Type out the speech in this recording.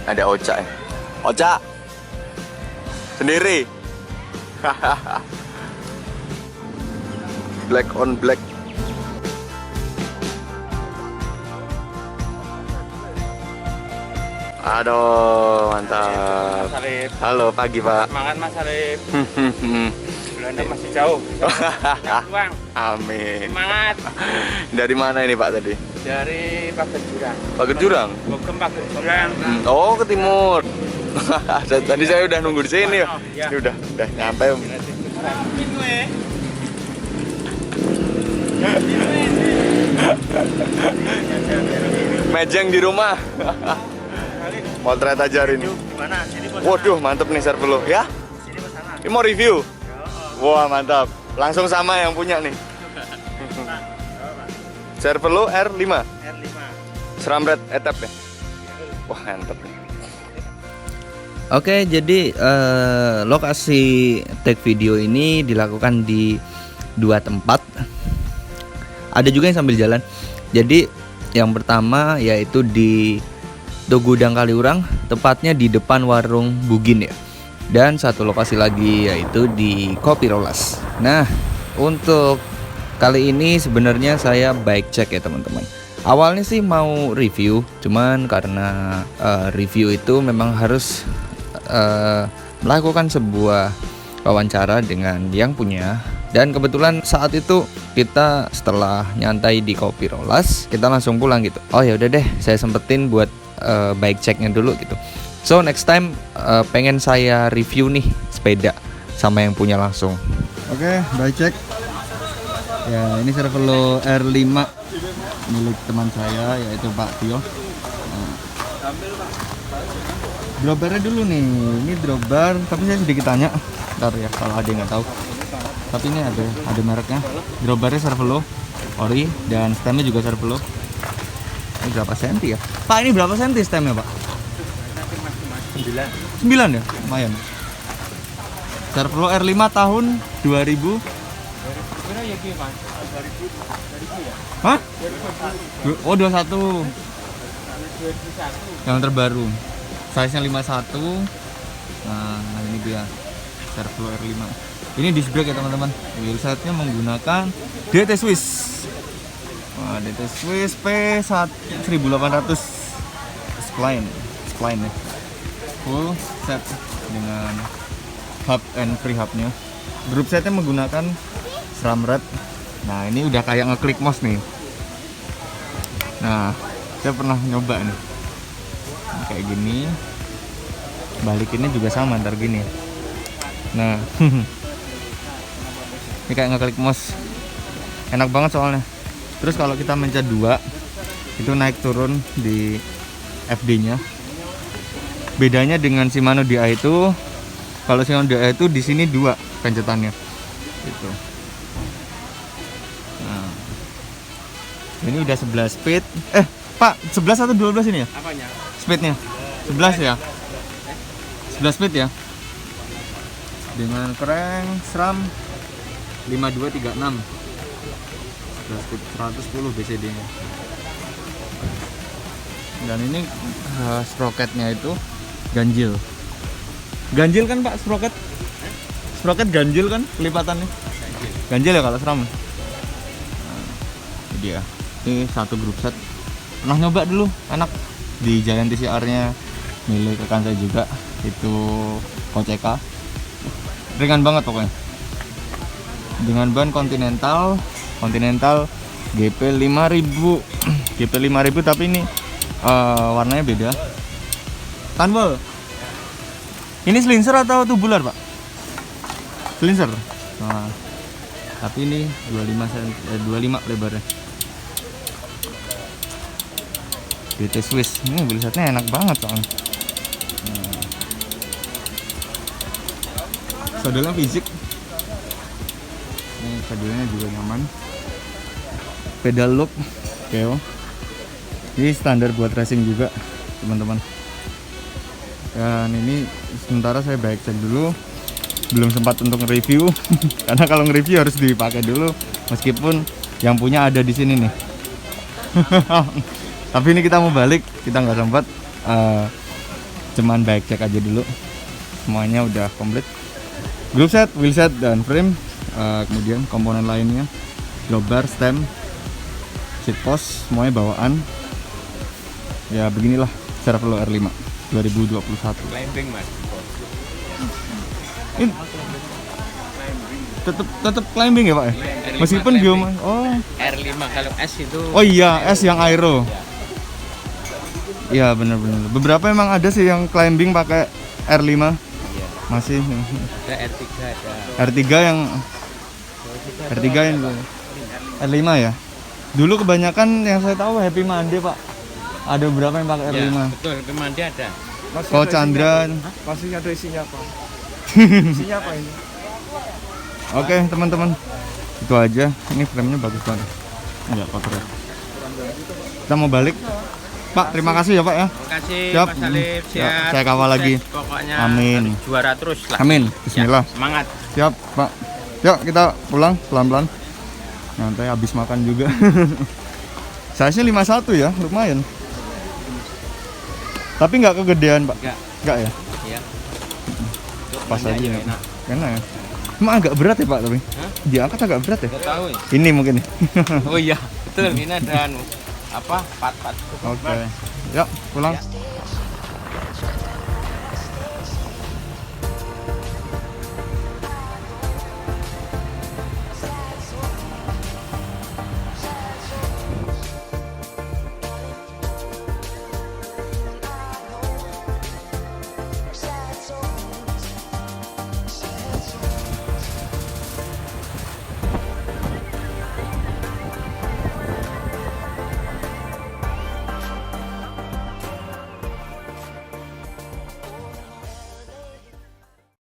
Ada Oca ya. Oca sendiri. Black on black. Aduh, mantap. Mas Alif. Halo, pagi Pak. Semangat Mas Alif. Belanda masih jauh. Bang. Amin. Semangat. Dari mana ini Pak tadi? Dari Pager Jurang. Pager Jurang? Bogem Pager Jurang. Oh, ke timur. Tadi saya udah nunggu di sini. Ya. Ini udah nyampe. Mejeng di rumah. Motret aja hari ini. Gimana? Sini bos. Waduh, mantep nih Servelo ya. Sini bos sana. Ini mau review. Wah, mantap. Langsung sama yang punya nih. Servelo R5. R5. Seramret etap ya. Wah, mantep nih. Oke, jadi lokasi take video ini dilakukan di 2 tempat. Ada juga yang sambil jalan. Jadi yang pertama yaitu di Togudang Kaliurang, tepatnya di depan warung Bugin ya. Dan satu lokasi lagi yaitu di Kopi Rolas. Nah, untuk kali ini sebenarnya saya bike check ya teman-teman. Awalnya sih mau review, cuman karena review itu memang harus melakukan sebuah wawancara dengan yang punya. Dan kebetulan saat itu kita setelah nyantai di Kopi Rolas, kita langsung pulang gitu. Oh ya udah deh, saya sempetin buat bike checknya dulu gitu. So next time pengen saya review nih sepeda sama yang punya langsung. Oke, bike check. Ya, ini Servelo R5 milik teman saya yaitu Pak Tio. Dropbarnya dulu nih, ini dropbar, tapi saya sedikit tanya, ntar ya kalau ada yang nggak tahu. Tapi ini ada mereknya. Dropbarnya Servelo ori dan stemnya juga Servelo. Ini berapa senti ya? Pak, ini berapa senti stemnya Pak? 9 ya? Lumayan. Servelo R5 tahun 2000. Hah? Oh 21. Yang terbaru. Size-nya 51. Nah, ini dia Servelo R5. Ini disc brake ya teman-teman. Wheelset-nya menggunakan DT Swiss. Wah, DT Swiss P1800 spline ya. Full set dengan hub and free hubnya. Group setnya menggunakan SRAM-RED. Nah, ini udah kayak ngeklik mouse nih. Nah, saya pernah nyoba nih. Kayak gini. Balikinnya juga sama ntar gini. Nah, ini kayak ngeklik mouse. Enak banget soalnya. Terus kalau kita mencet 2, itu naik turun di FD-nya. Bedanya dengan Shimano DA itu, kalau Shimano DA itu di sini 2 pencetannya. Gitu. Nah, ini udah 11 speed. Pak, 11 atau 12 ini ya? Apanya? Speednya? 11 ya? 11 speed ya? Dengan crank SRAM 5236. 110 BCD-nya. Dan ini sprocketnya itu ganjil. Ganjil kan Pak sprocket? Sprocket ganjil kan kelipatannya? Ganjil ya kalau SRAM. Nah, ini dia. Ini satu grup set. Pernah nyoba dulu, enak. Di Giant TCR-nya milik rekan saya juga. Itu OCK. Ringan banget pokoknya. Dengan ban Continental GP 5000. GP 5000 tapi ini warnanya beda. Tanbol. Ini slincer atau tubular, Pak? Slincer. Nah, tapi ini 25 lebarnya. DT Swiss. Ini wheelsetnya enak banget soalnya. Sadelnya fisik. Ini sadelnya juga nyaman. Pedal loop Keo. Ini standar buat racing juga, teman-teman. Dan ini sementara saya bike check dulu. Belum sempat untuk review karena kalau nge-review harus dipakai dulu meskipun yang punya ada di sini nih. Tapi ini kita mau balik, kita nggak sempat. cuman baik cek aja dulu. Semuanya udah komplit. Group set, wheel set dan frame. Kemudian komponen lainnya, drawbar, stem, seat post, semuanya bawaan. Ya beginilah secara Velo R5 2021. Climbing mas. Ini tetap climbing ya Pak ya? R5 Meskipun climbing. geoman. Oh. R5 kalau S itu. Oh iya, S yang aero. Iya benar-benar. Beberapa emang ada sih yang climbing pakai R5. Iya. Masih Ada R3 ada. R3 yang R5 ya. Dulu kebanyakan yang saya tahu Happy Monday Pak. Ada beberapa yang pakai R5. Ya, betul, Pemandi ada. Kalau Chandra. Masih ada isinya apa? Isinya apa ini? Oke teman-teman, itu aja. Ini frame-nya bagus banget. Enggak kotor ya. Kita mau balik. Pak, terima kasih ya Pak ya. Terima kasih Siap. Mas Alif, Ya, siap. saya kawal lagi. Sukses Pokoknya Amin. harus juara terus lah. Amin. Bismillah. Ya, semangat. Siap Pak. Yuk kita pulang pelan-pelan. Nanti habis makan juga. Size-nya 51 ya, lumayan. Tapi nggak kegedean Pak. Nggak ya? Iya. Pas aja ya. Enak. Enak ya. Cuma agak berat ya Pak tapi. Hah? Diangkat agak berat ya. Nggak tahu ya. Ini mungkin. Oh iya, betul. Ini ada anu, apa? Pat-pat. Oke. Yuk pulang. Ya.